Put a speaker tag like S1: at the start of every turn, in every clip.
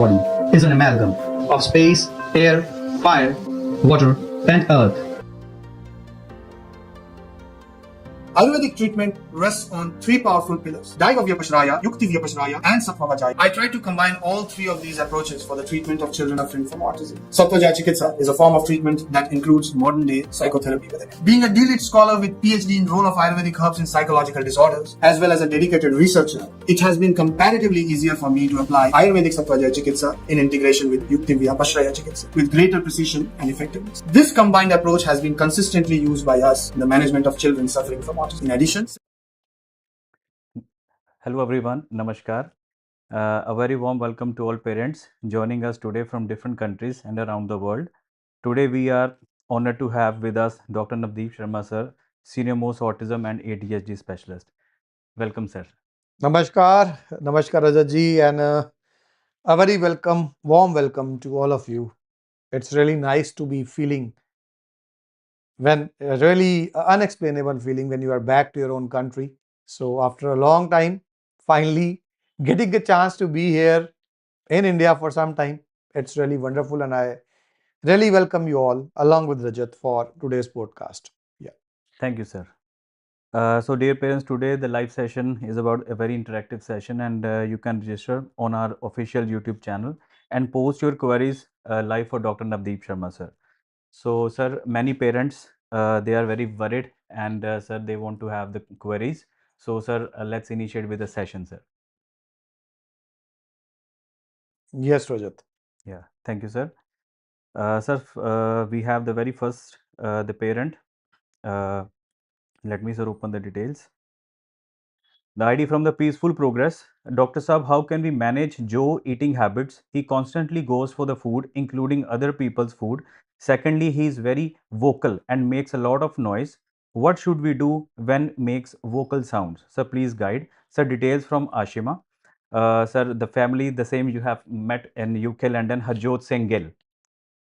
S1: body is an amalgam of space, air, fire, water, and earth.
S2: Ayurvedic treatment rests on three powerful pillars: Daiva Vyapashraya, Yukti Vyapashraya, and Sattva Vajaya. I try to combine all three of these approaches for the treatment of children suffering from autism. Sattva Vajaya Chikitsa is a form of treatment that includes modern day psychotherapy within it. Being a DLit scholar with PhD in role of Ayurvedic herbs in psychological disorders, as well as a dedicated researcher, it has been comparatively easier for me to apply Ayurvedic Sattva Vajaya Chikitsa in integration with Yukti Vyapashraya Chikitsa with greater precision and effectiveness. This combined approach has been consistently used by us in the management of children suffering from autism. In addition,
S3: Hello everyone, Namaskar. A very warm welcome to all parents joining us today from different countries and around the world. Today we are honored to have with us Dr. Navdeep Sharma sir, Senior Most Autism and ADHD Specialist. Welcome sir.
S4: Namaskar, Namaskar Rajat ji, and a very warm welcome to all of you. It's really nice to be feeling when a really unexplainable feeling when you are back to your own country. So after a long time, finally getting a chance to be here in India for some time, it's really wonderful, and I really welcome you all along with Rajat for today's podcast. Yeah.
S3: Thank you sir. So dear parents, today the live session is about a very interactive session, and you can register on our official YouTube channel and post your queries live for Dr. Navdeep Sharma sir. So sir, many parents they are very worried, and sir, they want to have the queries. So sir, let's initiate with the session sir.
S4: Yes, Rajat.
S3: Yeah, thank you sir. Sir, we have the very first the parent. Let me sir open the details. The ID from the Peaceful Progress. Dr. Saab, how can we manage Joe eating habits? He constantly goes for the food, including other people's food. Secondly, he is very vocal and makes a lot of noise. What should we do when makes vocal sounds? Sir, please guide. Sir, details from Ashima. Sir, the family, the same you have met in UK, London, Harjot Singh Gill.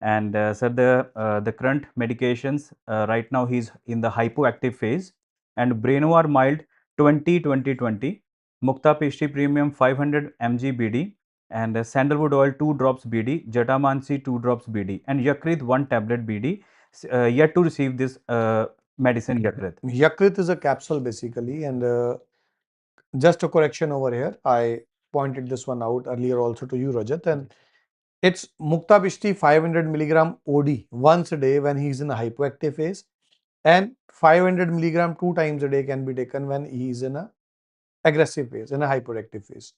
S3: And sir, the current medications, right now he's in the hypoactive phase. And Brainwar mild 20 Mukta Pishti Premium 500 mg BD, and Sandalwood oil 2 drops BD, Jatamansi 2 drops BD, and Yakrit 1 tablet BD. Yet to receive this medicine Yakrit.
S4: Yakrit is a capsule basically, and just a correction over here. I pointed this one out earlier also to you, Rajat, and it's Mukta Bishti 500 milligram OD once a day when he's in a hypoactive phase, and 500 milligram 2 times a day can be taken when he is in a aggressive phase, in a hyperactive phase.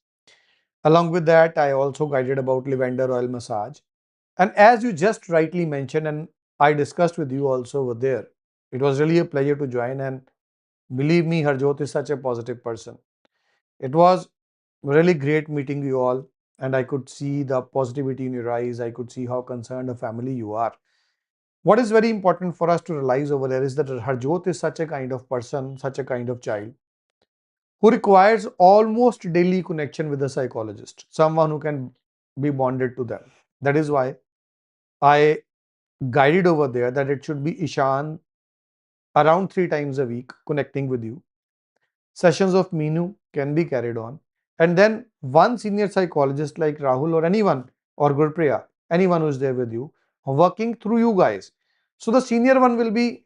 S4: Along with that, I also guided about lavender oil massage. And as you just rightly mentioned, and I discussed with you also over there, it was really a pleasure to join. And believe me, Harjot is such a positive person. It was really great meeting you all, and I could see the positivity in your eyes. I could see how concerned a family you are. What is very important for us to realize over there is that Harjot is such a kind of person, such a kind of child who requires almost daily connection with a psychologist, someone who can be bonded to them. That is why I guided over there that it should be Ishan around 3 times a week connecting with you. Sessions of Meenu can be carried on. And then one senior psychologist like Rahul or anyone, or Gurpriya, anyone who is there with you, working through you guys. So the senior one will be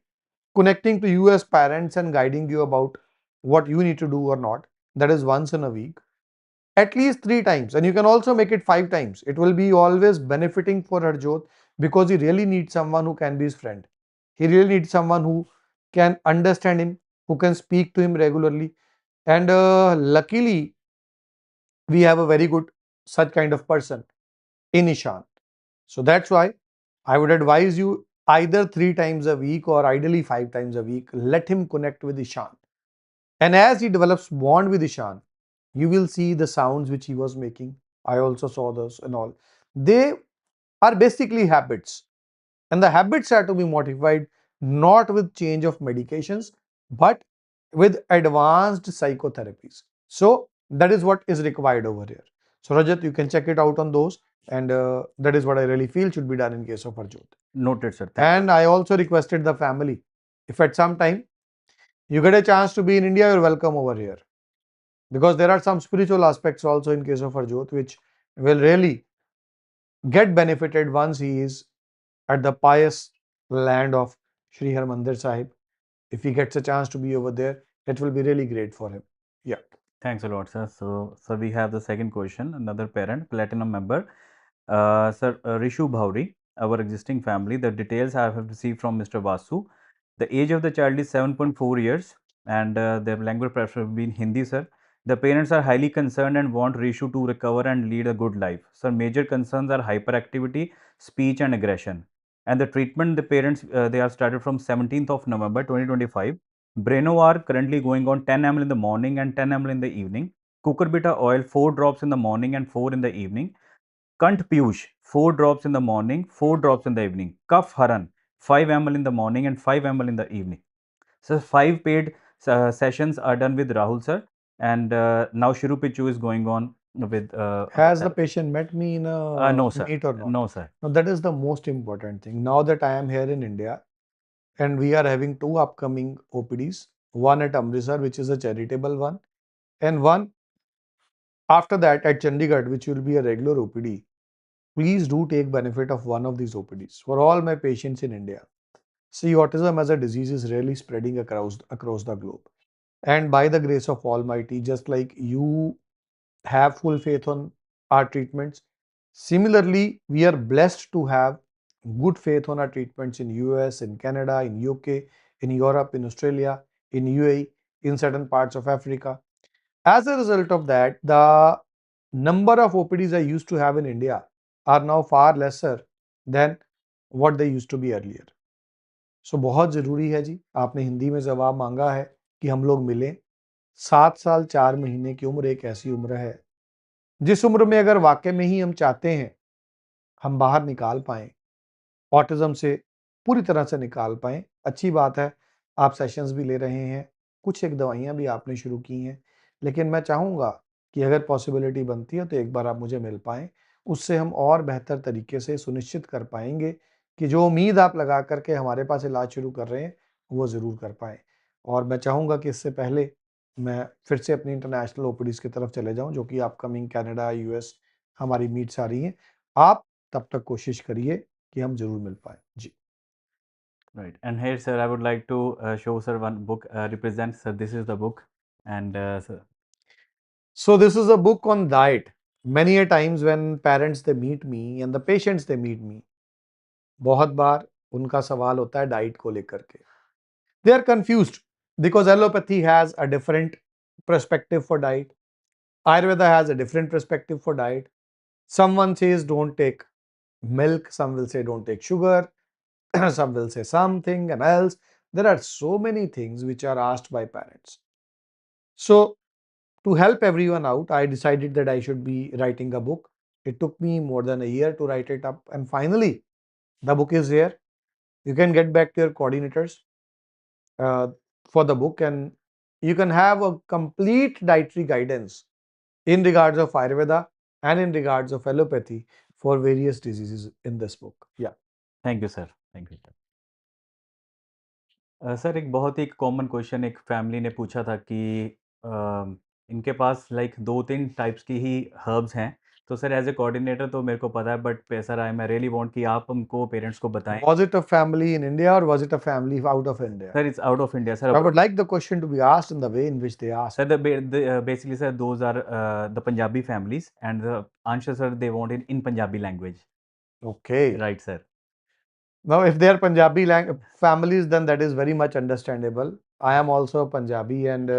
S4: connecting to you as parents and guiding you about what you need to do or not. That is once in a week. At least 3 times. And you can also make it 5 times. It will be always benefiting for Harjot because he really needs someone who can be his friend. He really needs someone who can understand him, who can speak to him regularly. And luckily, we have a very good such kind of person in Ishan. So that's why I would advise you either 3 times a week or ideally 5 times a week. Let him connect with Ishan. And as he develops bond with Ishan, you will see the sounds which he was making. I also saw those and all. They are basically habits. And the habits are to be modified not with change of medications, but with advanced psychotherapies. So that is what is required over here. So Rajat, you can check it out on those, and that is what I really feel should be done in case of Harjot.
S3: Noted sir.
S4: And I also requested the family, if at some time you get a chance to be in India, you're welcome over here. Because there are some spiritual aspects also in case of Harjot which will really get benefited once he is at the pious land of Sri Harmandir Sahib. If he gets a chance to be over there, it will be really great for him. Yeah.
S3: Thanks a lot, sir. So we have the second question, another parent, platinum member. Sir, Rishu Bhauri, our existing family. The details I have received from Mr. Vasu. The age of the child is 7.4 years and their language preference will be in Hindi, sir. The parents are highly concerned and want Rishu to recover and lead a good life. Sir, major concerns are hyperactivity, speech and aggression. And the treatment, the parents, they are started from 17th of November 2025. Brenovar currently going on 10 ml in the morning and 10 ml in the evening. Cucurbita oil 4 drops in the morning and 4 in the evening. Kant Piyush 4 drops in the morning, 4 drops in the evening. Kaf Haran 5 ml in the morning and 5 ml in the evening. So 5 paid sessions are done with Rahul sir, and now Shiru Pichu is going on with.
S4: Has the patient met me in a
S3: No sir,
S4: meet or not?
S3: no sir.
S4: Now that is the most important thing. Now that I am here in India and we are having two upcoming OPDs, one at Amritsar, which is a charitable one, and one after that at Chandigarh, which will be a regular OPD. Please do take benefit of one of these OPDs for all my patients in India. See, autism as a disease is really spreading across the globe. And by the grace of Almighty, just like you have full faith on our treatments, similarly, we are blessed to have good faith on our treatments in US, in Canada, in UK, in Europe, in Australia, in UAE, in certain parts of Africa. As a result of that, the number of OPDs I used to have in India are now far lesser than what they used to be earlier. So बहुत ज़रूरी है जी, आपने हिंदी में जवाब मांगा है कि हम लोग मिलें। 7 साल 4 महीने की उम्र एक ऐसी उम्र है जिस उम्र में अगर वाकई में ही हम चाहते हैं हम बाहर निकाल पाएँ, ऑटिज्म से पूरी तरह से निकाल पाएँ। अच्छी बात है, आप सेशंस भी ले रहे हैं, कुछ एक दवाइयाँ भी आपने शुरू की हैं, लेकिन मैं चाहूँगा कि अगर पॉसिबिलिटी बनती है तो एक बार आप मुझे मिल पाएँ। उससे हम और बेहतर तरीके से सुनिश्चित कर पाएँगे कि जो उम्मीद आप लगा कर के हमारे पास इलाज शुरू कर रहे हैं, वो ज़रूर कर पाएँ। और मैं चाहूँगा कि इससे पहले मैं फिर से अपनी इंटरनेशनल ओपीडीज़ की तरफ चले जाऊँ, जो कि अपकमिंग कनाडा, यूएस हमारी मीट्स आ रही हैं। आप तब तक कोशिश करिए कि हम ज़रूर मिल पाएँ। जी।
S3: Right. And here, sir, I would like to show sir one book represents. Sir, this is the book, and sir.
S4: So this is a book on diet. Many a times when parents they meet me and the patients they meet me, बहुत बार उनका सवाल होता है diet को लेकर के. They are confused because allopathy has a different perspective for diet. Ayurveda has a different perspective for diet. Someone says don't take milk, some will say don't take sugar, some will say something and else. There are so many things which are asked by parents. So to help everyone out, I decided that I should be writing a book. It took me more than a year to write it up, and finally, the book is here. You can get back to your coordinators for the book, and you can have a complete dietary guidance in regards of Ayurveda and in regards of allopathy for various diseases in this book. Yeah.
S3: Thank you, sir. Thank you. Sir एक बहुत ही common question एक family ने पूछा था कि इनके पास like 2-3 types की ही herbs हैं तो सर एज ए कोऑर्डिनेटर तो मेरे को पता है बट सर आई मैं रियली वांट कि आप हमको पेरेंट्स को बताएं
S4: Was it a family in India or was it a family out of India?
S3: Sir it's out of India sir
S4: I would like the question to be asked in the way in which they asked.
S3: Sir basically sir those are the Punjabi families and the answer sir they want it in Punjabi language.
S4: Okay.
S3: Right sir.
S4: Now, if they are Punjabi families, then that is very much understandable. I am also a Punjabi, and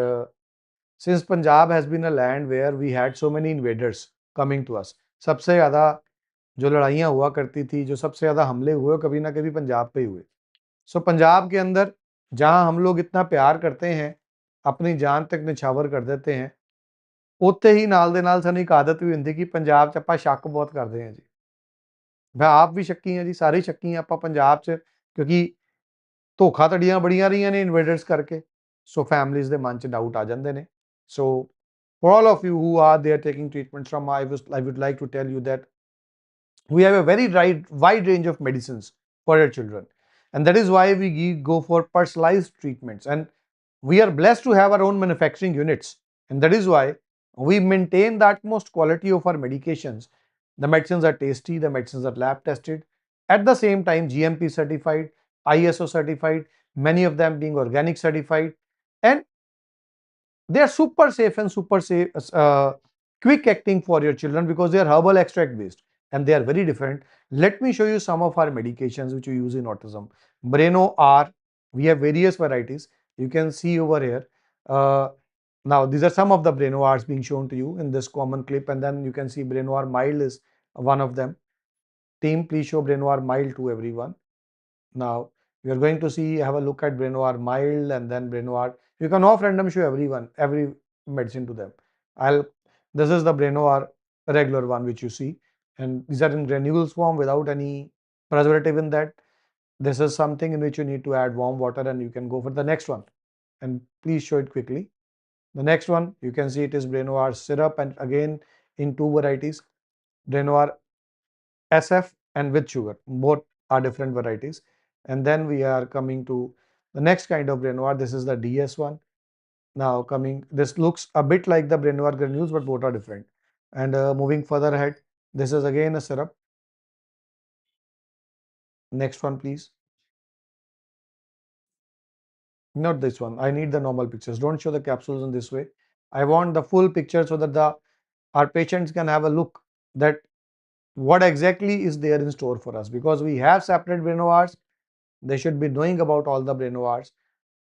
S4: since Punjab has been a land where we had so many invaders coming to us, सबसे ज़्यादा जो लड़ाइयाँ हुआ करती थी, जो सबसे ज़्यादा हमले हुए, कभी ना कभी पंजाब पे ही हुए. सो पंजाब के अंदर जहाँ हम लोग इतना प्यार करते हैं, अपनी जान तक निछावर कर देते हैं, ਉੱਥੇ ਹੀ ਨਾਲ ਦੇ ਨਾਲ ਸਾਨੂੰ ਇੱਕ ਆਦਤ ਵੀ ਹੁੰਦੀ ਕਿ ਪੰਜਾਬ 'ਚ ਆਪਾਂ ਸ਼ੱਕ ਬਹੁਤ ਕਰਦੇ ਹਾਂ ਜੀ. ਮੈਂ ਆਪ ਵੀ ਸ਼ੱਕੀ ਹਾਂ ਜੀ, ਸਾਰੇ ਸ਼ੱਕੀ ਆਪਾਂ ਪੰਜਾਬ 'ਚ ਕਿਉਂਕਿ ਧੋਖਾਧੜੀਆਂ ਬੜੀਆਂ ਰਹੀਆਂ ਨੇ ਇਨਵੇਡਰਸ ਕਰਕੇ. ਸੋ ਫੈਮਲੀਜ਼ ਦੇ ਮਨ 'ਚ ਡਾਊਟ ਆ ਜਾਂਦੇ ਨੇ. ਸੋ for all of you who are there taking treatment from I would like to tell you that we have a very wide range of medicines for your children, and that is why we go for personalized treatments, and we are blessed to have our own manufacturing units, and that is why we maintain the utmost quality of our medications The medicines are tasty, the medicines are lab tested. At the same time, GMP certified, ISO certified, many of them being organic certified, and they are super safe and super safe, quick acting for your children because they are herbal extract based and they are very different. Let me show you some of our medications which we use in autism. Breno R, we have various varieties. You can see over here. Now, these are some of the Breno R's being shown to you in this common clip, and then you can see Breno R mild is one of them. Team, please show Breno R mild to everyone. Now, we are going to see, have a look at Brenoir mild and then Brenoir. You can off random show everyone, every medicine to them. This is the Brenoir regular one which you see, and these are in granules form without any preservative in that. This is something in which you need to add warm water, and you can go for the next one. And please show it quickly. The next one, you can see it is Brenoir syrup, and again in two varieties, Brenoir SF and with sugar. Both are different varieties. And then we are coming to the next kind of Brenoir. This is the DS one. Now coming, this looks a bit like the Brenoir granules, but both are different. And moving further ahead, this is again a syrup. Next one, please. Not this one. I need the normal pictures. Don't show the capsules in this way. I want the full picture so that our patients can have a look that what exactly is there in store for us, because we have separate Brenoirs. They should be knowing about all the Brenoirs.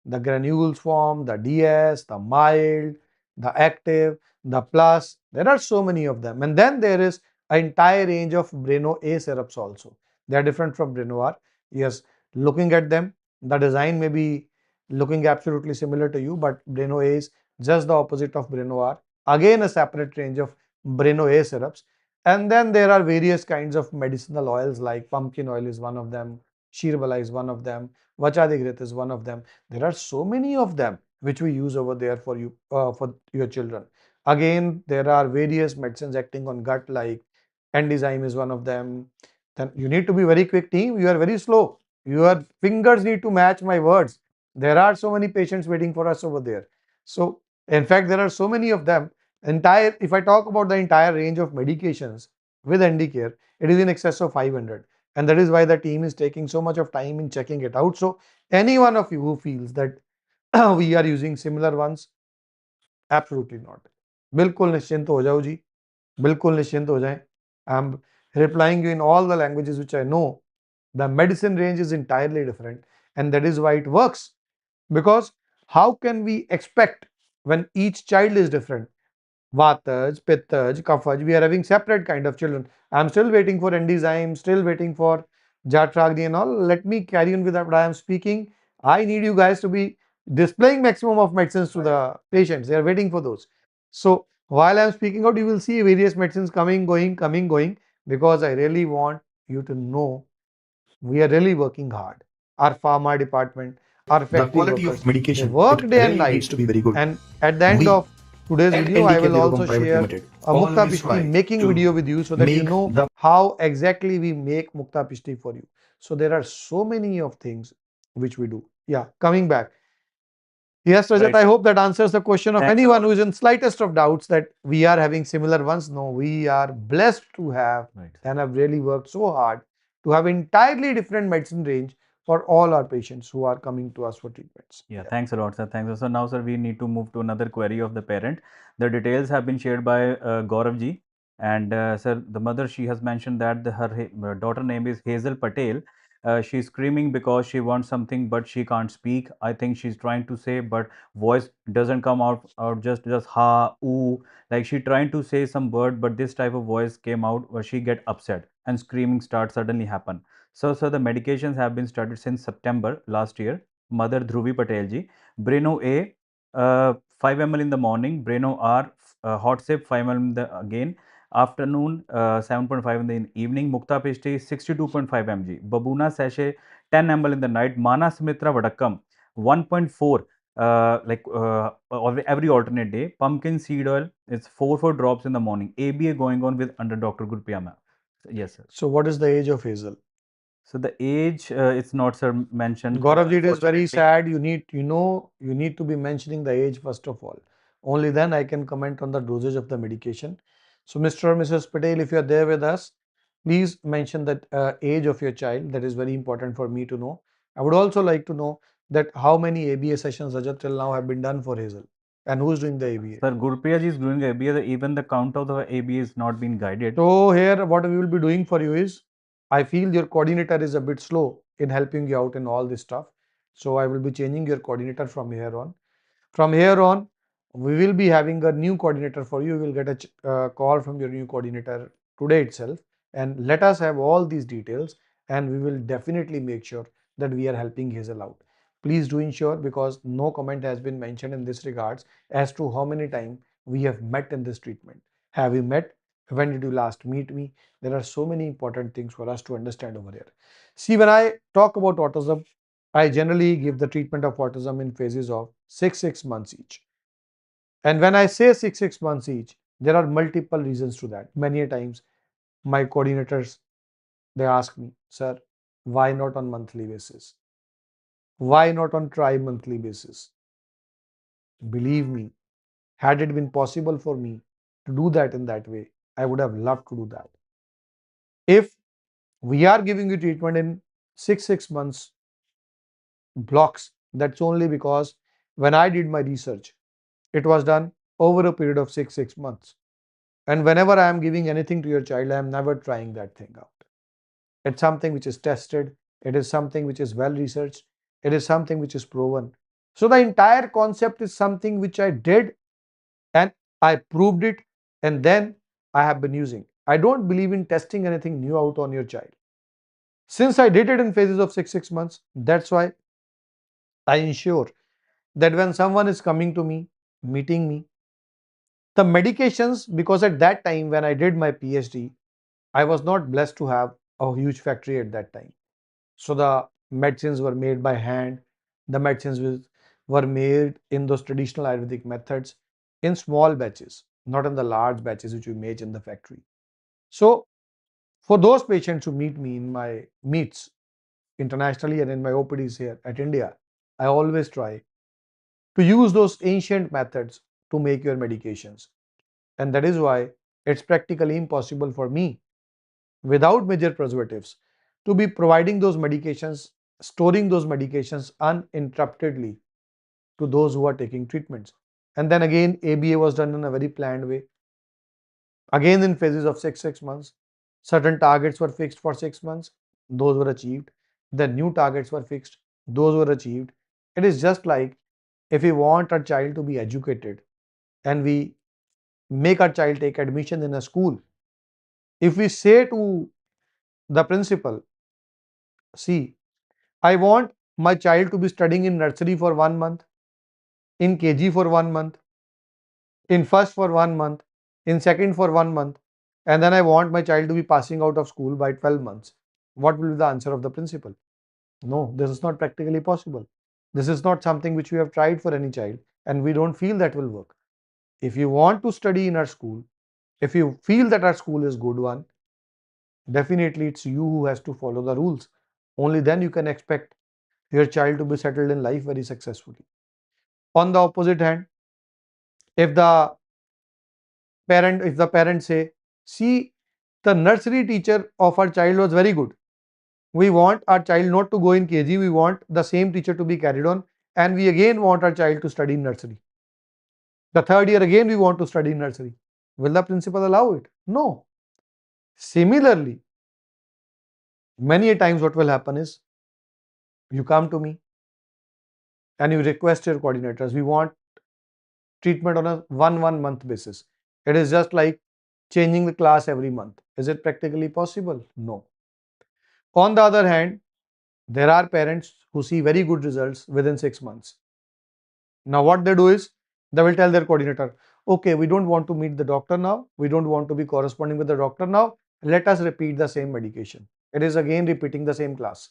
S4: The granules form, the DS, the mild, the active, the plus. There are so many of them. And then there is an entire range of Breno A syrups also. They are different from Breno R. Yes, looking at them, the design may be looking absolutely similar to you, but Breno A is just the opposite of Breno R. Again, a separate range of Breno A syrups. And then there are various kinds of medicinal oils, like pumpkin oil is one of them, Sheerbala is one of them, Vachadigrit is one of them. There are so many of them which we use over there for you, for your children. Again, there are various medicines acting on gut, like enzyme is one of them. Then you need to be very quick, team. You are very slow. Your fingers need to match my words. There are so many patients waiting for us over there. So, in fact, there are so many of them. If I talk about the entire range of medications with ND Care, it is in excess of 500. And that is why the team is taking so much of time in checking it out. So, any one of you who feels that we are using similar ones, absolutely not. बिल्कुल निश्चिंत हो जाओ जी, बिल्कुल निश्चिंत हो जाएं. I'm replying you in all the languages which I know. The medicine range is entirely different, and that is why it works. Because how can we expect when each child is different? Vataj, Pittaj, Kafaj, we are having separate kind of children. I'm still waiting for enzyme, still waiting for Jatragni and all. Let me carry on with what I am speaking. I need you guys to be displaying maximum of medicines to the patients. They are waiting for those. So while I'm speaking out, you will see various medicines coming, going, because I really want you to know we are really working hard. Our pharma department, our
S5: The
S4: factory
S5: quality
S4: workers,
S5: of medication,
S4: they work
S5: it
S4: day and
S5: really
S4: night.
S5: needs to be very good.
S4: And at the end
S5: We
S4: of today's
S5: at
S4: video, I
S5: NDK
S4: will
S5: Devagam
S4: also
S5: Private
S4: share
S5: Limited
S4: a Mukta
S5: always
S4: Pishti
S5: try
S4: making
S5: to
S4: video with you so that you
S5: make
S4: know
S5: the
S4: how exactly we make Mukta Pishti for you. So there are so many of things which we do. Yeah, coming back. Yes, Rajat,
S3: Right.
S4: I hope that answers the question of
S3: Thanks a
S4: anyone
S3: lot.
S4: who is in slightest of doubts that we are having similar ones. No, we are blessed to have
S3: Right.
S4: and have really worked so hard to have entirely different medicine range for all our patients who are coming to us for treatments.
S3: Yeah, thanks a lot, sir. Thanks. So now, sir, we need to move to another query of the parent. The details have been shared by Gaurav ji. And sir, the mother, she has mentioned that her daughter name is Hazel Patel. She's screaming because she wants something, but she can't speak. I think she's trying to say, but voice doesn't come out just ha, ooh. Like she trying to say some word, but this type of voice came out where she get upset and screaming start suddenly happen. So the medications have been started since September last year. Mother Dhruvi Patel ji. Breno A, 5 ml in the morning. Breno R, hot sip 5 ml in the again. Afternoon, 7.5 in the evening. Mukta Pishti 62.5 mg. Babuna sachet 10 ml in the night. Mana Smitra Vadakkam 1.4 every alternate day. Pumpkin seed oil is 4 drops in the morning. ABA going on with under Dr. Gurpiama. Yes, sir.
S4: So, what is the age of Hazel?
S3: So the age it's not sir mentioned.
S4: Gaurav ji, it is very
S3: Unfortunately.
S4: sad. You need to be mentioning the age first of all. Only then I can comment on the dosage of the medication. So Mr. or Mrs. Patel, if you are there with us, please mention that age of your child. That is very important for me to know. I would also like to know that how many ABA sessions Rajat till now have been done for Hazel, and who's doing the ABA.
S3: Sir, Gurpriya ji is doing ABA. Even the count of the ABA is not been guided.
S4: So here what we will be doing for you is, I feel your coordinator is a bit slow in helping you out in all this stuff. So I will be changing your coordinator from here on. From here on, we will be having a new coordinator for you. You will get a call from your new coordinator today itself, and let us have all these details, and we will definitely make sure that we are helping Hazel out. Please do ensure, because no comment has been mentioned in this regards as to how many times we have met in this treatment. Have we met? When did you last meet me? There are so many important things for us to understand over here. See, when I talk about autism, I generally give the treatment of autism in phases of 6 months each. And when I say 6 months each, there are multiple reasons to that. Many a times, my coordinators, they ask me, sir, why not on monthly basis? Why not on tri-monthly basis? Believe me, had it been possible for me to do that in that way, I would have loved to do that. If we are giving you treatment in 6 months blocks, that's only because when I did my research, it was done over a period of 6 months. And whenever I am giving anything to your child, I am never trying that thing out. It's something which is tested. It is something which is well researched. It is something which is proven. So the entire concept is something which I did and I proved it, and then I have been using. I don't believe in testing anything new out on your child. Since I did it in phases of 6 months, that's why I ensure that when someone is coming to me, meeting me, the medications, because at that time when I did my PhD, I was not blessed to have a huge factory at that time. So the medicines were made by hand. The medicines were made in those traditional Ayurvedic methods in small batches, not in the large batches which we make in the factory. So for those patients who meet me in my meets internationally and in my OPDs here at India, I always try to use those ancient methods to make your medications. And that is why it's practically impossible for me, without major preservatives, to be providing those medications, storing those medications uninterruptedly to those who are taking treatments. And then again, ABA was done in a very planned way. Again, in phases of 6 months, certain targets were fixed for 6 months, those were achieved. Then new targets were fixed, those were achieved. It is just like if we want our child to be educated and we make our child take admission in a school, if we say to the principal, see, I want my child to be studying in nursery for 1 month, in KG for 1 month, in first for 1 month, in second for 1 month, and then I want my child to be passing out of school by 12 months. What will be the answer of the principal? No, this is not practically possible. This is not something which we have tried for any child, and we don't feel that will work. If you want to study in our school, if you feel that our school is good one, definitely it's you who has to follow the rules. Only then you can expect your child to be settled in life very successfully. On the opposite hand, if the parents say, see, the nursery teacher of our child was very good, we want our child not to go in KG, we want the same teacher to be carried on, and we again want our child to study in nursery. The third year again we want to study in nursery. Will the principal allow it? No. Similarly, many a times what will happen is, you come to me and you request your coordinators, we want treatment on a 1 month basis. It is just like changing the class every month. Is it practically possible? No. On the other hand, there are parents who see very good results within 6 months. Now what they do is, they will tell their coordinator, okay, we don't want to meet the doctor now, we don't want to be corresponding with the doctor now, let us repeat the same medication. It is again repeating the same class.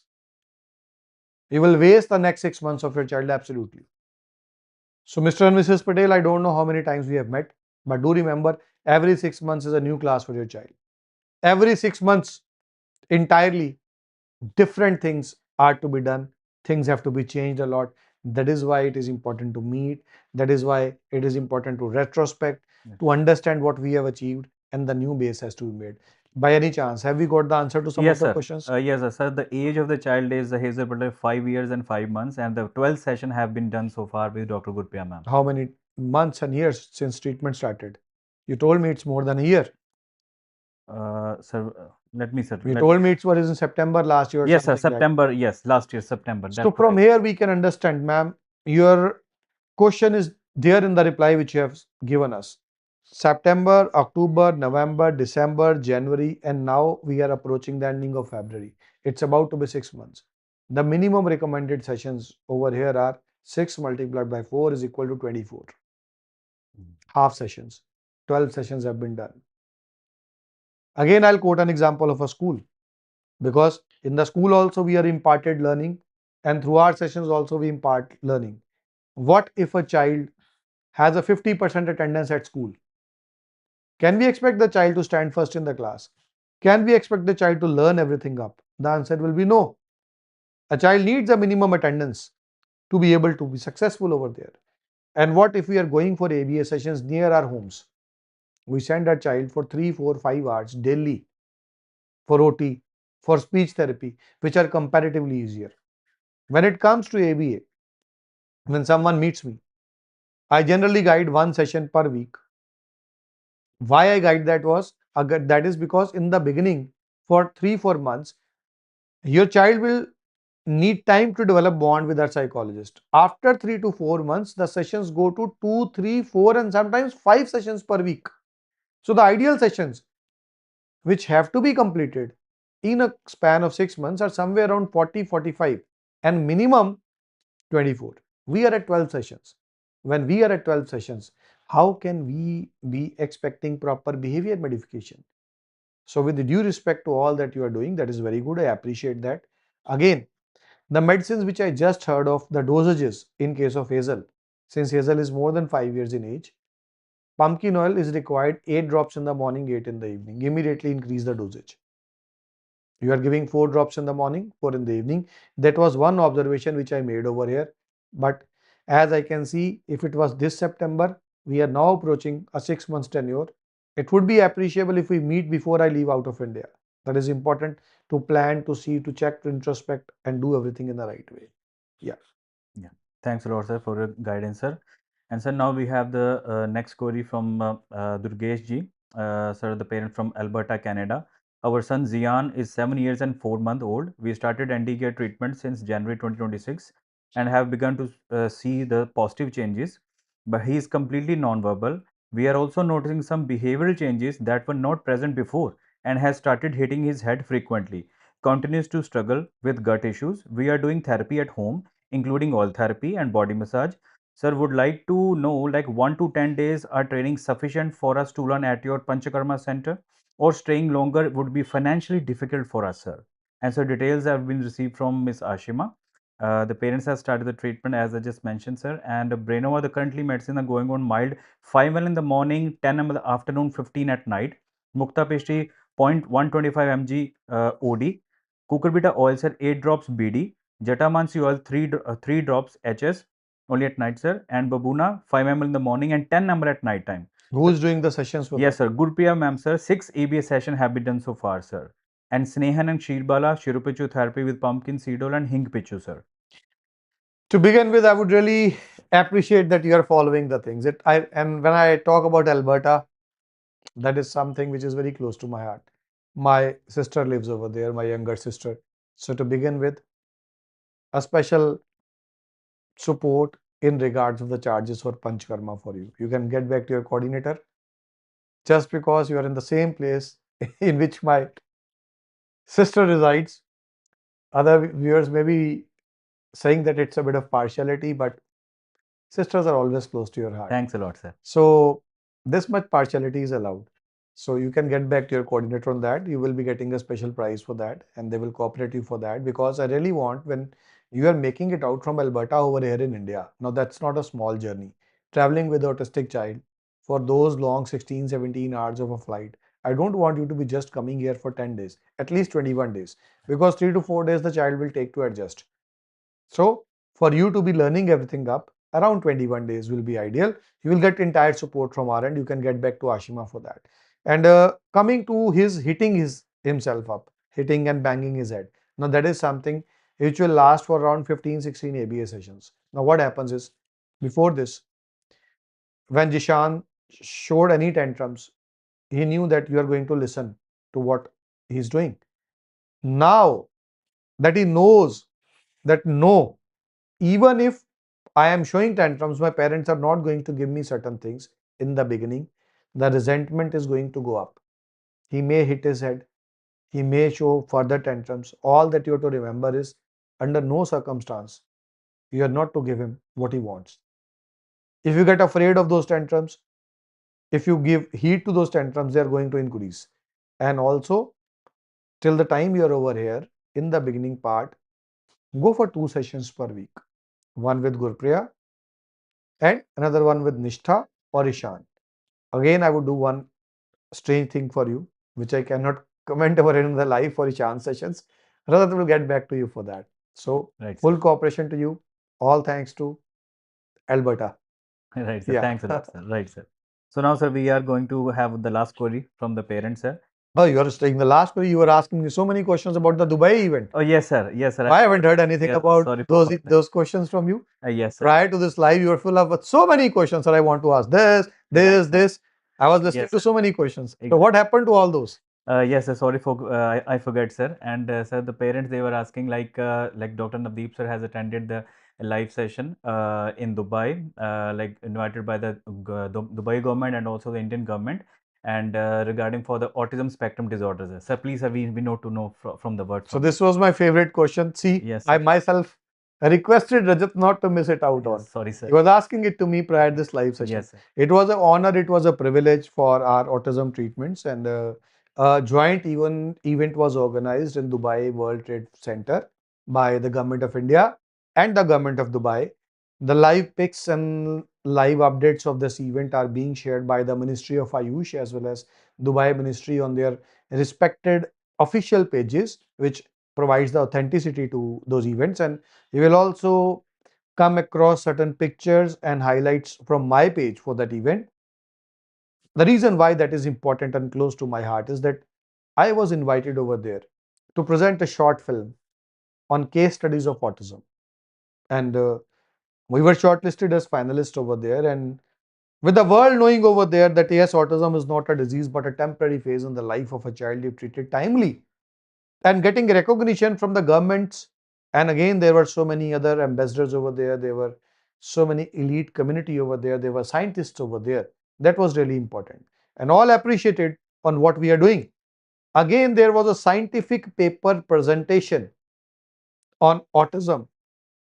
S4: You will waste the next 6 months of your child absolutely. So Mr. and Mrs. Patel, I don't know how many times we have met, but do remember, every 6 months is a new class for your child. Every 6 months, entirely different things are to be done. Things have to be changed a lot. That is why it is important to meet. That is why it is important to retrospect, to understand what we have achieved, and the new base has to be made. By any chance, have we got the answer to some
S3: Yes,
S4: of the
S3: sir.
S4: questions?
S3: Yes, sir. Sir, the age of the child is Hazel Butler 5 years and 5 months, and the 12th session have been done so far with Dr. Gurpriya ma'am.
S4: How many months and years since treatment started? You told me it's more than a year.
S3: Sir, let me, sir.
S4: You told me it was in September last year. Or
S3: Yes, sir.
S4: something like.
S3: September. Yes, last year, September.
S4: So
S3: That's
S4: from
S3: correct.
S4: here we can understand, ma'am, your question is there in the reply which you have given us. September, October, November, December, January, and now we are approaching the ending of February. It's about to be 6 months. The minimum recommended sessions over here are 6 multiplied by 4 is equal to 24. Half sessions. 12 sessions have been done. Again, I'll quote an example of a school, because in the school also we are imparted learning, and through our sessions also we impart learning. What if a child has a 50% attendance at school? Can we expect the child to stand first in the class? Can we expect the child to learn everything up? The answer will be no. A child needs a minimum attendance to be able to be successful over there. And what if we are going for ABA sessions near our homes? We send our child for 3, 4, 5 hours daily for OT, for speech therapy, which are comparatively easier. When it comes to ABA, when someone meets me, I generally guide one session per week. Why I guide that is because in the beginning, for 3, 4 months, your child will need time to develop bond with our psychologist. After 3 to 4 months, the sessions go to 2, 3, 4, and sometimes 5 sessions per week. So the ideal sessions which have to be completed in a span of 6 months are somewhere around 40, 45, and minimum 24. We are at 12 sessions. When we are at 12 sessions, how can we be expecting proper behavior modification? So with due respect to all that you are doing, that is very good. I appreciate that. Again, the medicines which I just heard of, the dosages in case of Hazel, since Hazel is more than 5 years in age, pumpkin oil is required 8 drops in the morning, 8 in the evening. Immediately increase the dosage. You are giving 4 drops in the morning, 4 in the evening. That was one observation which I made over here. But as I can see, if it was this September, we are now approaching a 6 months tenure. It would be appreciable if we meet before I leave out of India. That is important to plan, to see, to check, to introspect, and do everything in the right way. Yeah.
S3: Yeah. Thanks a lot, sir, for your guidance, sir. And sir, now we have the next query from Durgesh ji, sir, the parent from Alberta, Canada. Our son Zian is 7 years and 4 months old. We started ND-care treatment since January 2026 and have begun to see the positive changes, but he is completely non-verbal. We are also noticing some behavioral changes that were not present before and has started hitting his head frequently. Continues to struggle with gut issues. We are doing therapy at home, including oil therapy and body massage. Sir, would like to know, like 1 to 10 days are training sufficient for us to learn at your Panchakarma center, or staying longer would be financially difficult for us, sir? And so details have been received from Miss Ashima. The parents have started the treatment as I just mentioned, sir. And Brainova, the currently medicine are going on mild 5 ml in the morning, 10 ml in the afternoon, 15 at night. Mukta Peshti 0.125 mg OD. Cucurbita oil, sir, 8 drops BD. Jatamansi oil 3 drops HS only at night, sir. And Babuna 5 ml in the morning and 10 ml at night time.
S4: Who is doing the sessions for
S3: Yes,
S4: that?
S3: sir. Gurpriya ma'am, sir. 6 ABS session have been done so far, sir. And Snehan and Shirbala, Shirupichu therapy with pumpkin seed oil and hing pichu, sir.
S4: To begin with, I would really appreciate that you are following the things. And when I talk about Alberta, that is something which is very close to my heart. My sister lives over there, my younger sister. So to begin with, a special support in regards of the charges for Panchkarma for you. You can get back to your coordinator just because you are in the same place in which my sister resides. Other viewers may be saying that it's a bit of partiality, but sisters are always close to your heart.
S3: Thanks a lot, sir.
S4: So this much partiality is allowed. So you can get back to your coordinator on that. You will be getting a special price for that, and they will cooperate you for that, because I really want, when you are making it out from Alberta over here in India, now that's not a small journey. Traveling with autistic child for those long 16, 17 hours of a flight. I don't want you to be just coming here for 10 days, at least 21 days, because 3 to 4 days the child will take to adjust. So for you to be learning everything up, around 21 days will be ideal. You will get entire support from our end. You can get back to Ashima for that. And coming to his hitting himself up, hitting and banging his head. Now that is something which will last for around 15-16 ABA sessions. Now what happens is, before this, when Jishan showed any tantrums, he knew that you are going to listen to what he's doing. Now that he knows that no, even if I am showing tantrums, my parents are not going to give me certain things in the beginning, the resentment is going to go up. He may hit his head, he may show further tantrums. All that you have to remember is, under no circumstance, you are not to give him what he wants. If you get afraid of those tantrums, if you give heed to those tantrums, they are going to increase. And also, till the time you are over here, in the beginning part, go for 2 sessions per week. One with Gurpriya and another one with Nishtha or Ishan. Again, I would do one strange thing for you, which I cannot comment over in the live for Ishan sessions. Rather, will get back to you for that. So,
S3: Right,
S4: full
S3: sir.
S4: cooperation to you. All thanks to Alberta.
S3: Right, sir.
S4: Yeah.
S3: Thanks a lot, sir. Right, sir. So now, sir, we are going to have the last query from the parents, sir.
S4: Oh, you are staying the last query. You were asking me so many questions about the Dubai event.
S3: Oh, yes, sir. Yes, sir.
S4: I haven't heard anything
S3: Yes,
S4: about
S3: sorry for that.
S4: those questions from you.
S3: Yes, sir.
S4: Prior to this live, you were full of so many questions that I want to ask this. I was listening
S3: Yes,
S4: to
S3: sir.
S4: so many questions. So what happened to all those?
S3: Yes, sir. Sorry for I forgot, sir. And sir, the parents they were asking like Dr. Navdeep sir has attended the live session in Dubai, like invited by the Dubai government and also the Indian government, and regarding for the autism spectrum disorders. Sir, please, we know to know from the word.
S4: So this was my favorite question. See,
S3: Yes,
S4: I
S3: sir.
S4: myself requested Rajat not to miss it out on.
S3: Yes, sorry, sir.
S4: He was asking it to me prior to this live session.
S3: Yes, sir.
S4: It was an honor, it was a privilege for our autism treatments, and a joint event was organized in Dubai World Trade Center by the Government of India and the Government of Dubai. The live pics and live updates of this event are being shared by the Ministry of Ayush as well as Dubai Ministry on their respected official pages, which provides the authenticity to those events. And you will also come across certain pictures and highlights from my page for that event. The reason why that is important and close to my heart is that I was invited over there to present a short film on case studies of autism. And we were shortlisted as finalists over there. And with the world knowing over there that yes, autism is not a disease but a temporary phase in the life of a child if treated timely, and getting recognition from the governments. And again, there were so many other ambassadors over there. There were so many elite community over there. There were scientists over there. That was really important. And all appreciated on what we are doing. Again, there was a scientific paper presentation on autism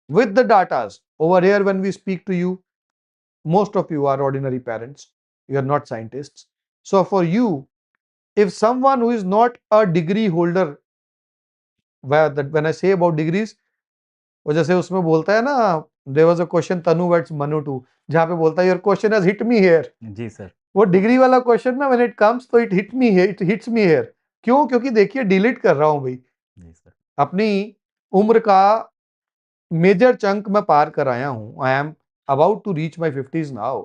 S4: with the datas. Over here, when we speak to you, most of you are ordinary parents. You are not scientists. So for you, if someone who is not a degree holder, when I say about degrees, वो जैसे उसमें बोलता है ना, there was a question Tanu weds Manu two, जहाँ पे बोलता है your question has hit me here.
S3: जी सर.
S4: वो डिग्री वाला क्वेश्चन ना, when it comes तो it hits me here. क्यों? क्योंकि देखिए डिलीट कर रहा हूँ भाई.
S3: जी सर.
S4: अपनी उम्र का मेजर चंक मैं पार कर आया हूँ. I am about to reach my 50s now.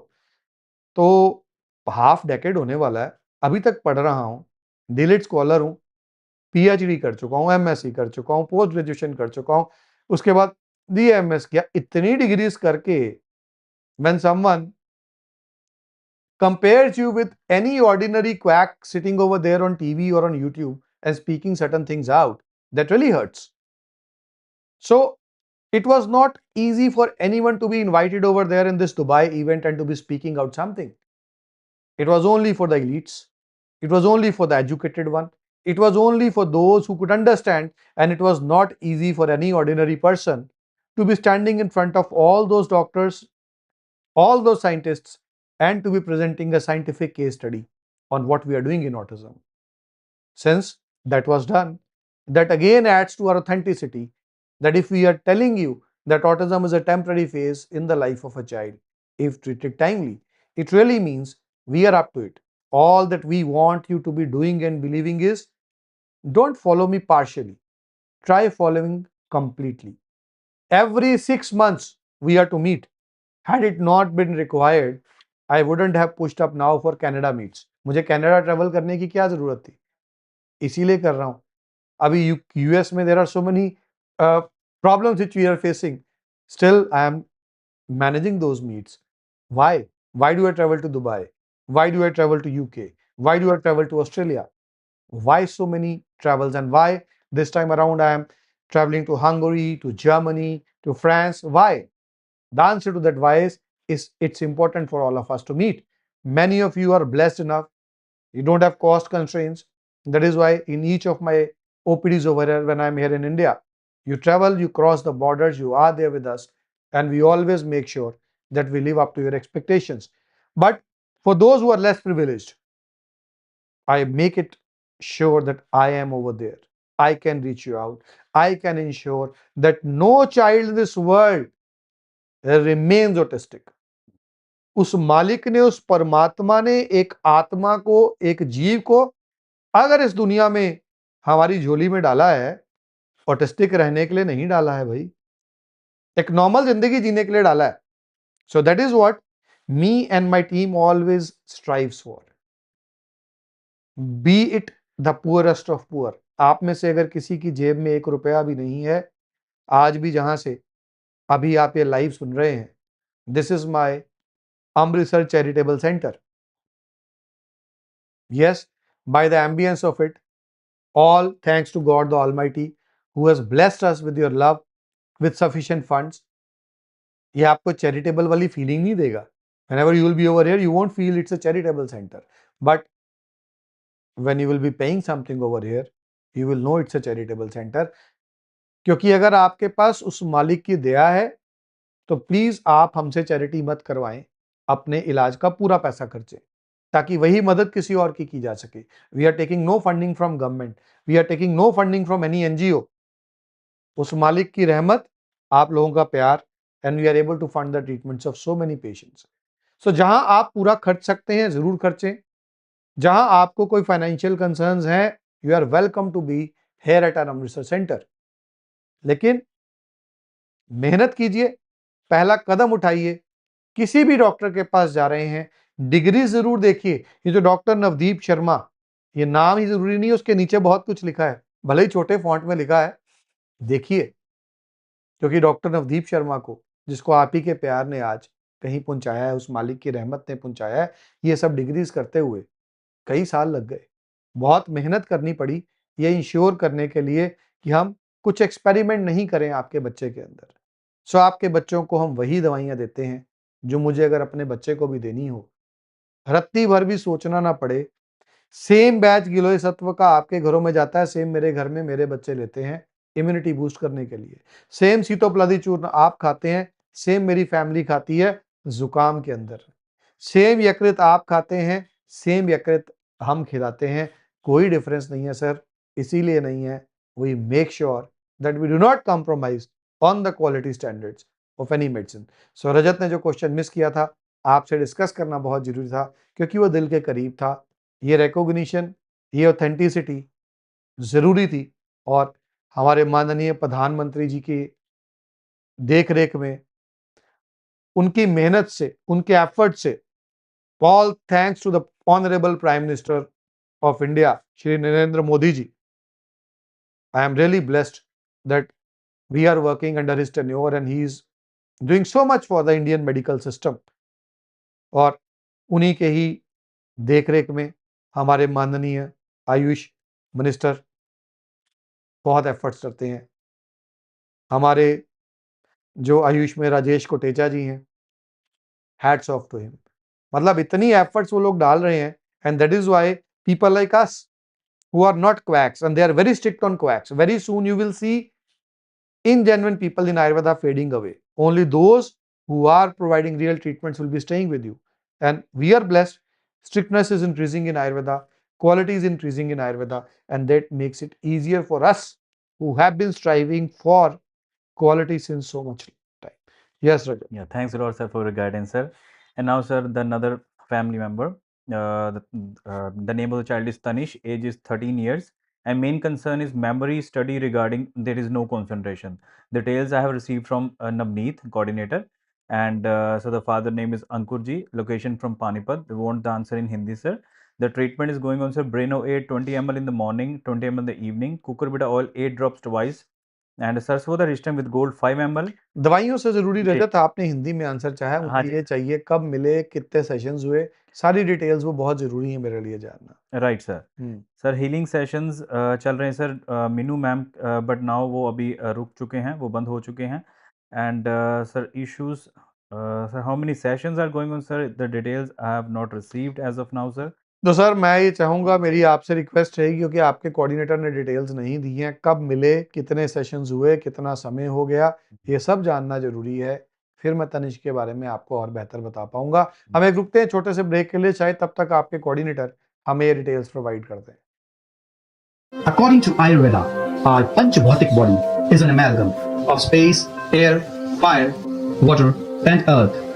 S4: तो हाफ डेकेड होने वाला है. अभी तक पढ़ रहा हूँ, डिलीट स्कॉलर हूँ, पीएचडी कर चुका हूँ, एमएससी कर चुका हूँ, पोस्ट ग्रेजुएशन कर चुका हूँ, उसके बाद डीएमएस किया. इतनी डिग्रीज करके when someone compares you with any ordinary quack sitting over there on TV or on YouTube and speaking certain things out, that really hurts. So it was not easy for anyone to be invited over there in this Dubai event and to be speaking out something. It was only for the elites. It was only for the educated one. It was only for those who could understand, and it was not easy for any ordinary person to be standing in front of all those doctors, all those scientists, and to be presenting a scientific case study on what we are doing in autism. Since that was done, that again adds to our authenticity, that if we are telling you that autism is a temporary phase in the life of a child, if treated timely, it really means we are up to it. All that we want you to be doing and believing is, don't follow me partially. Try following completely. Every 6 months we are to meet. Had it not been required, I wouldn't have pushed up now for Canada meets. मुझे Canada travel करने की क्या जरूरत थी? इसीलिए कर रहा हूं. अभी यूएस में there are so many problems which we are facing. Still, I am managing those needs. Why? Why do I travel to Dubai? Why do I travel to UK? Why do I travel to Australia? Why so many travels, and why this time around I am traveling to Hungary, to Germany, to France? Why? The answer to that why is it's important for all of us to meet. Many of you are blessed enough. You don't have cost constraints. That is why in each of my OPDs over here, when I'm here in India, you travel, you cross the borders, you are there with us, and we always make sure that we live up to your expectations. But for those who are less privileged, I make it sure that I am over there. I can reach you out. I can ensure that no child in this world remains autistic. उस मालिक ने, उस परमात्मा ने एक आत्मा को, एक जीव को अगर इस दुनिया में हमारी झोली में डाला है, ऑटिस्टिक रहने के लिए नहीं डाला है भाई, एक नॉर्मल जिंदगी जीने के लिए डाला है. So that is what me and my team always strives for. B it the poorest of poor. आप में से अगर किसी की जेब में 1 रुपया भी नहीं है, आज भी जहां से अभी आप ये लाइव सुन रहे हैं, this is my Amritsar charitable centre. Yes, by the ambience of it, all thanks to God the Almighty, who has blessed us with your love, with sufficient funds. ये आपको चैरिटेबल वाली फीलिंग नहीं देगा. Whenever you will be over here, you won't feel it's a charitable center. But when you will be paying something over here, you will know it's a charitable center. क्योंकि अगर आपके पास उस मालिक की दया है, तो प्लीज आप हमसे चैरिटी मत करवाएं, अपने इलाज का पूरा पैसा खर्चें, ताकि वही मदद किसी और की जा सके. We are taking no funding from government, we are taking no funding from any NGO. उस मालिक की रहमत, आप लोगों का प्यार, and we are able to fund the treatments of so many patients. So जहां आप पूरा खर्च सकते हैं, जरूर खर्चें. जहां आपको कोई फाइनेंशियल कंसर्न्स हैं, you are welcome to be here at our Amritsar centre. लेकिन मेहनत कीजिए, पहला कदम उठाइए. किसी भी डॉक्टर के पास जा रहे हैं, डिग्री जरूर देखिए. ये जो डॉक्टर नवदीप शर्मा, ये नाम ही जरूरी नहीं, उसके नीचे बहुत कुछ लिखा है, भले ही छोटे फॉन्ट में लिखा है, देखिए. क्योंकि डॉक्टर नवदीप शर्मा को, जिसको आप ही के प्यार ने आज कहीं पहुंचाया है, उस मालिक की रहमत ने पहुंचाया है, ये सब डिग्रीज करते हुए कई साल लग गए. बहुत मेहनत करनी पड़ी ये इंश्योर करने के लिए कि हम कुछ एक्सपेरिमेंट नहीं करें आपके बच्चे के अंदर. सो आपके बच्चों को हम वही दवाइयां देते हैं जो मुझे अगर अपने बच्चे को भी देनी हो, रत्ती भर भी सोचना ना पड़े. सेम बैच गिलोय सत्व का आपके घरों में जाता है, सेम मेरे घर में मेरे बच्चे लेते हैं इम्यूनिटी बूस्ट करने के लिए. सेम सीतोपलादी चूर्ण आप खाते हैं, सेम मेरी फैमिली खाती है जुकाम के अंदर. सेम यकृत आप खाते हैं, सेम यकृत हम खिलाते हैं. कोई डिफरेंस नहीं है सर. इसीलिए नहीं है, we make sure that we do not compromise on the quality standards of any medicine. So Rajat ने जो क्वेश्चन मिस किया था, आपसे डिस्कस करना बहुत जरूरी था, क्योंकि वो दिल के करीब था. ये रिकॉग्निशन, ये ऑथेंटिसिटी जरूरी थी. और हमारे माननीय प्रधानमंत्री जी की देख रेख में, उनकी मेहनत से, उनके एफर्ट से, all thanks to the honourable prime minister of India Shri Narendra Modi ji, I am really blessed that we are working under his tenure and he is doing so much for the Indian medical system. और उन्हीं के ही देखरेख में हमारे माननीय Ayush minister बहुत efforts करते हैं. हमारे जो आयुष में राजेश कोटेचा जी हैं, हैट्स ऑफ टू हिम. मतलब इतनी एफर्ट्स वो लोग डाल रहे हैं, and that is why people like us who are not quacks, and they are very strict on quacks. Very soon you will see ingenuine people in Ayurveda fading away. Only those who are providing real treatments will be staying with you. And we are blessed. Strictness is increasing in Ayurveda. Quality is increasing in Ayurveda. And that makes it easier for us who have been striving for quality since so much time. Yes, Rajat.
S3: Yeah, thanks a lot, sir, for your guidance, sir. And now, sir, the another family member. The name of the child is Tanish. Age is 13 years. And main concern is memory study regarding there is no concentration. Details I have received from Navneet, coordinator. And so the father name is Ankurji. Location from Panipat. We want the answer in Hindi, sir. The treatment is going on, sir. Breno 8, 20 ml in the morning, 20 ml in the evening. Cucurbita oil 8 drops twice. And सरसों दा रिस्टम with gold 5 ml.
S4: दवाइयों से जरूरी
S3: जी।
S4: रजत आपने हिंदी में answer चाहा,
S3: हाँ
S4: मुझे
S3: जी।
S4: ये चाहिए कब मिले, कितने सेशंस हुए, सारी डिटेल्स वो बहुत जरूरी है मेरे लिए जानना।
S3: Right sir. Sir healing sessions चल रहे हैं sir, Meenu ma'am, but now वो अभी रुक चुके हैं, वो बंद हो चुके हैं। And sir issues, sir how many sessions are going on sir, the details I have not received as of now sir.
S4: तो सर मैं ये चाहूंगा, मेरी आपसे रिक्वेस्ट रहेगी क्योंकि आपके कोऑर्डिनेटर ने डिटेल्स नहीं दी हैं, कब मिले, कितने सेशंस हुए, कितना समय हो गया, ये सब जानना जरूरी है। फिर मैं तनिष्क के बारे में आपको और बेहतर बता पाऊंगा। हम एक रुकते हैं छोटे से ब्रेक के लिए, शायद तब तक आपके कोऑर्डिनेटर हमें ये डिटेल्स प्रोवाइड कर दें।
S1: According to Ayurveda, our Panchabhautic body is an amalgam of space, air, fire, water, and earth.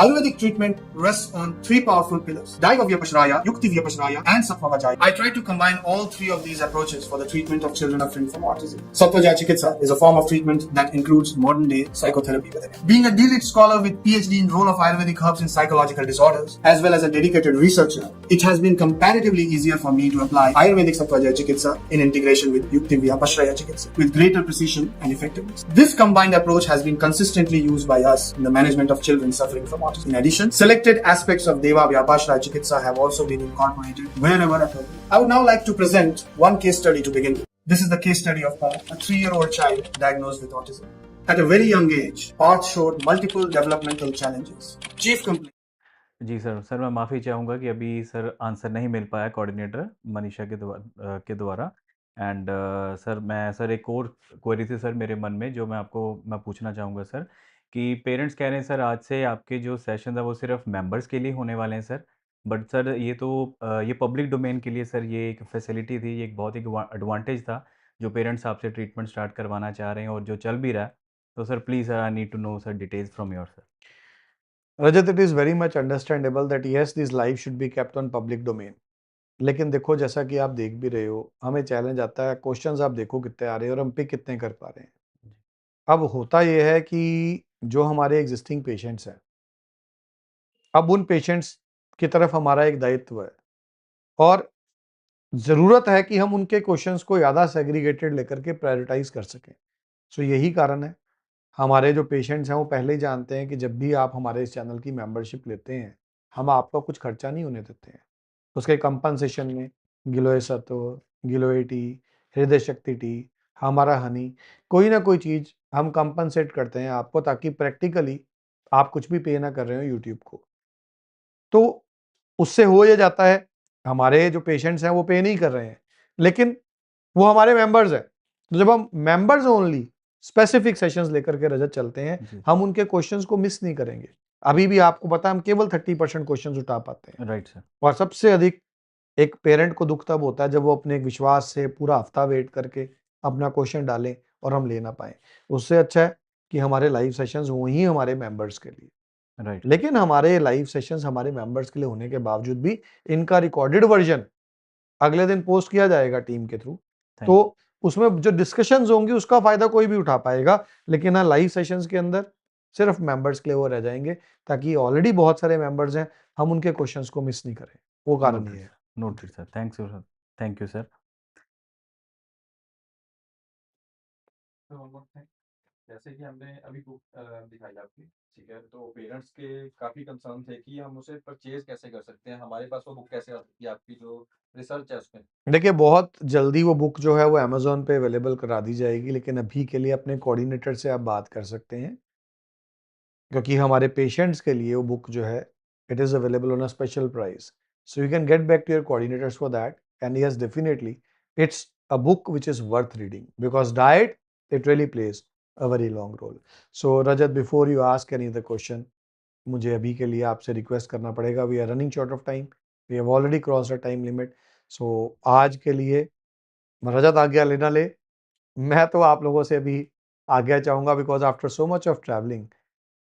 S2: Ayurvedic treatment rests on three powerful pillars: Daivavyapashraya, Yuktivyapashraya, and Sattvavajaya. I try to combine all three of these approaches for the treatment of children suffering from autism. Sattvavajaya Chikitsa is a form of treatment that includes modern day psychotherapy within it. Being a DLitt scholar with PhD in role of Ayurvedic herbs in psychological disorders, as well as a dedicated researcher, it has been comparatively easier for me to apply Ayurvedic Sattvavajaya Chikitsa in integration with Yuktivyapashraya Chikitsa with greater precision and effectiveness. This combined approach has been consistently used by us in the management of children suffering from autism. In addition, selected aspects of Deva Vyapashraya Chikitsa have also been incorporated wherever appropriate. I would now like to present one case study to begin with. This is the case study of a 3-year-old child diagnosed with autism. At a very young age, Parth showed multiple developmental challenges. Chief complaint.
S3: Ji sir मैं माफ़ी चाहूँगा कि अभी sir answer नहीं मिल पाया coordinator Manisha के द्वारा। And sir एक और क्वेरी थी सर मेरे मन में, जो मैं पूछना चाहूँगा सर, कि पेरेंट्स कह रहे हैं सर आज से आपके जो सेशन है वो सिर्फ मेंबर्स के लिए होने वाले हैं सर। बट सर ये पब्लिक डोमेन के लिए सर ये एक फैसिलिटी थी, ये एक बहुत ही एडवांटेज था जो पेरेंट्स आपसे ट्रीटमेंट स्टार्ट करवाना चाह रहे हैं और जो चल भी रहा है। तो sir please I need to know sir details from your sir.
S4: Rajat, it is very much understandable that yes, this live should be kept on public domain. लेकिन देखो, जैसा कि आप देख भी रहे हो, हमें चैलेंज आता है, क्वेश्चंस आप देखो कितने आ रहे हैं और हम पिक कितने कर पा रहे हैं। अब होता यह है कि जो हमारे एग्जिस्टिंग पेशेंट्स हैं, अब उन पेशेंट्स की तरफ हमारा एक दायित्व है और जरूरत है कि हम उनके क्वेश्चंस को ज़्यादा सेग्रीगेटेड लेकर के प्रायोरिटाइज कर सकें। सो यही कारण है, हमारे जो पेशेंट्स हैं वो पहले ही जानते हैं कि जब भी आप हमारे इस चैनल की मेंबरशिप लेते हैं, हम आपका कुछ खर्चा नहीं होने देते हैं। उसके कंपनसेशन में गिलोय सत्व, गिलोय टी, हृदय शक्ति टी, हमारा हनी, कोई ना कोई चीज़ हम कंपनसेट करते हैं आपको, ताकि प्रैक्टिकली आप कुछ भी पे ना कर रहे हो यूट्यूब को। तो उससे हो ये जाता है, हमारे जो पेशेंट्स हैं वो पे नहीं कर रहे हैं, लेकिन वो हमारे मेंबर्स हैं। तो जब हम मेंबर्स ओनली स्पेसिफिक सेशंस लेकर के रजत चलते हैं, हम उनके क्वेश्चंस को मिस नहीं करेंगे। अभी भी आपको पता है हम केवल 30% क्वेश्चंस उठा पाते हैं।
S3: Right sir.
S4: और सबसे अधिक एक पेरेंट को दुख तब होता है जब वो अपने एक विश्वास से पूरा हफ्ता वेट करके अपना क्वेश्चन डालें और हम ले ना पाए। उससे अच्छा है कि हमारे लाइव सेशंस हो ही हमारे मेंबर्स के लिए।
S3: राइट।
S4: लेकिन हमारे लाइव सेशंस हमारे मेंबर्स के लिए होने के बावजूद भी इनका रिकॉर्डेड वर्जन अगले दिन पोस्ट किया जाएगा टीम के थ्रू। तो उसमें जो डिस्कशंस होंगी उसका फायदा कोई भी उठा पाएगा, लेकिन हाँ, लाइव सेशंस के अंदर सिर्फ मेंबर्स के लिए वो रह जाएंगे, ताकि ऑलरेडी बहुत सारे मेंबर्स हैं, हम उनके क्वेश्चंस को मिस नहीं करें। वो कारण ये है।
S3: Noted sir, thank you sir, thank you sir.
S5: जैसे कि हमने अभी बुक दिखाई आपकी, ठीक है, तो पेरेंट्स के काफ़ी कंसर्न थे कि हम उसे परचेज कैसे कर सकते हैं, हमारे पास वो बुक कैसे आ सकती है, आपकी जो रिसर्च है उसमें।
S4: देखिए, बहुत जल्दी वो बुक जो है वो अमेज़न पे अवेलेबल करा दी जाएगी, लेकिन अभी के लिए अपने कोऑर्डिनेटर से आप बात कर सकते हैं, क्योंकि हमारे पेशेंट्स के लिए वो बुक जो है it is available on a special price. So you can get back to your coordinators for that, and yes, definitely it's a book which is worth reading, because diet it really plays a very long role. So Rajat, before you ask any other question, मुझे अभी के लिए आपसे request करना पड़ेगा। We are running short of time, we have already crossed the time limit. सो आज के लिए रजत आज्ञा लेना ले, मैं तो आप लोगों से अभी आज्ञा चाहूँगा, because after so much of travelling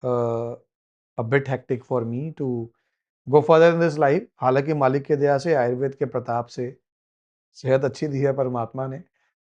S4: a bit hectic for me to go further in this life। हालांकि मालिक की दया से, आयुर्वेद के प्रताप से सेहत अच्छी दी है परमात्मा ने,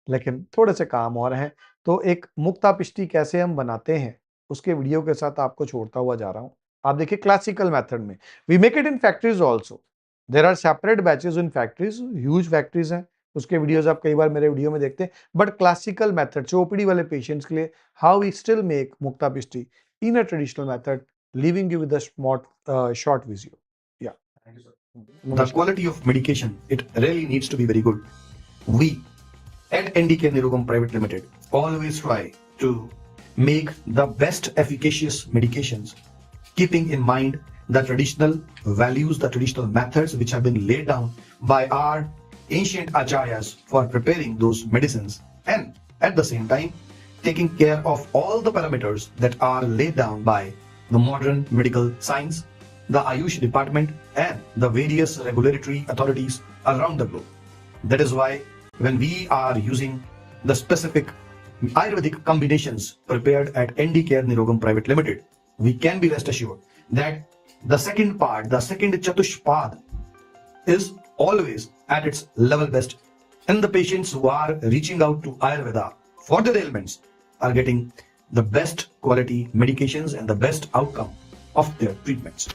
S4: लेकिन थोड़े से काम और हैं। तो एक मुक्तापिष्टी कैसे हम बनाते हैं उसके वीडियो के साथ आपको छोड़ता हुआ जा रहा हूँ। आप देखिए क्लासिकल मेथड में, we make it in factories also, there are separate batches in factories, huge factories हैं, उसके वीडियोस आप कई बार मेरे वीडियो में देखते हैं, बट क्लासिकल मेथड जो ओपीडी वाले पेशेंट्स के लिए, how we still make mukta pishti in a traditional method, leaving you with a short video. Yeah.
S5: Thank you, sir.
S6: The quality of medication, it really needs to be very good. We at NDK Nirogam Private Limited always try to make the best efficacious medications, keeping in mind the traditional values, the traditional methods which have been laid down by our ancient acharyas for preparing those medicines, and at the same time taking care of all the parameters that are laid down by the modern medical science, the Ayush department, and the various regulatory authorities around the globe. That is why when we are using the specific Ayurvedic combinations prepared at ND Care Nirogam Private Limited, we can be rest assured that the second part, the second Chatushpad, is always at its level best, and the patients who are reaching out to Ayurveda for their ailments are getting the best quality medications and the best outcome of their treatments.